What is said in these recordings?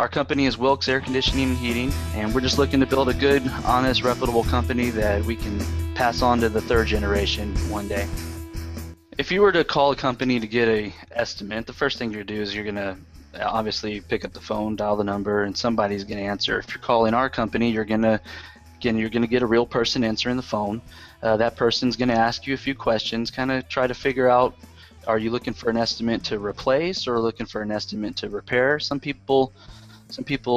Our company is Wilkes Air Conditioning and Heating, and we're just looking to build a good, honest, reputable company that we can pass on to the third generation one day. If you were to call a company to get a estimate, the first thing you're going to do is you're going to obviously pick up the phone, dial the number, and somebody's going to answer. If you're calling our company, you're going to get a real person answering the phone. That person's going to ask you a few questions, kind of try to figure out, are you looking for an estimate to replace or looking for an estimate to repair? Some people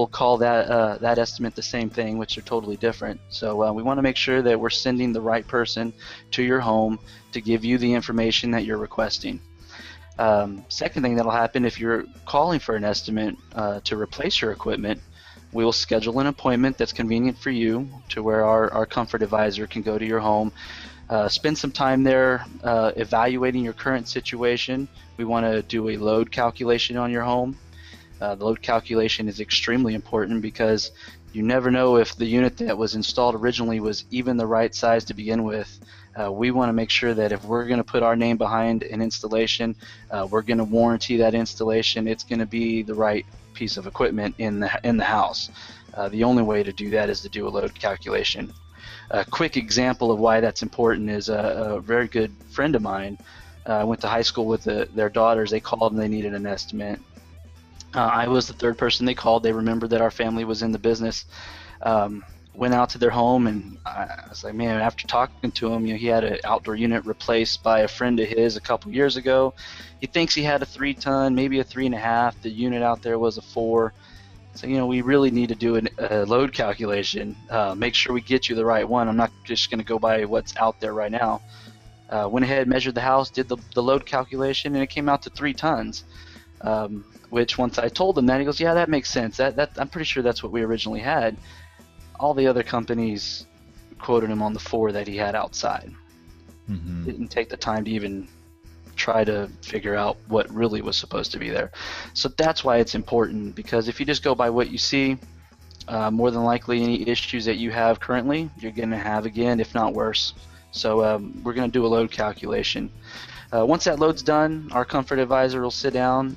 call that estimate the same thing, which are totally different. So we want to make sure that we're sending the right person to your home to give you the information that you're requesting. Second thing that'll happen, if you're calling for an estimate to replace your equipment, we will schedule an appointment that's convenient for you to where our comfort advisor can go to your home, spend some time there evaluating your current situation. We want to do a load calculation on your home. The load calculation is extremely important because you never know if the unit that was installed originally was even the right size to begin with. We want to make sure that if we're going to put our name behind an installation, we're going to warranty that installation. It's going to be the right piece of equipment in the house. The only way to do that is to do a load calculation. A quick example of why that's important is a very good friend of mine. I went to high school with their daughters. They called and they needed an estimate. I was the third person they called. They remembered that our family was in the business. Went out to their home, and I was like, man, after talking to him, he had an outdoor unit replaced by a friend of his a couple years ago. He thinks he had a 3-ton, maybe a 3.5. The unit out there was a 4. So, we really need to do a load calculation. Make sure we get you the right one. I'm not just going to go by what's out there right now. Went ahead, measured the house, did the load calculation, and it came out to 3 tons. Which once I told him that, he goes, yeah, that makes sense. I'm pretty sure that's what we originally had. All the other companies quoted him on the 4 that he had outside. Mm-hmm. Didn't take the time to even try to figure out what really was supposed to be there. So that's why it's important, because if you just go by what you see, more than likely any issues that you have currently, you're going to have again, if not worse. So we're going to do a load calculation. Once that load's done, our comfort advisor will sit down,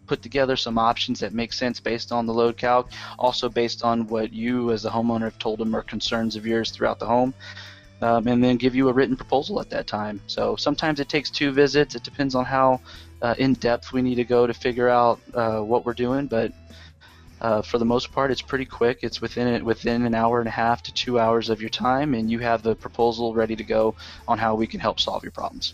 put together some options that make sense based on the load calc, also based on what you as the homeowner have told them are concerns of yours throughout the home, and then give you a written proposal at that time. So sometimes it takes 2 visits. It depends on how in-depth we need to go to figure out what we're doing, but for the most part, it's pretty quick. It's within an hour and a half to 2 hours of your time, and you have the proposal ready to go on how we can help solve your problems.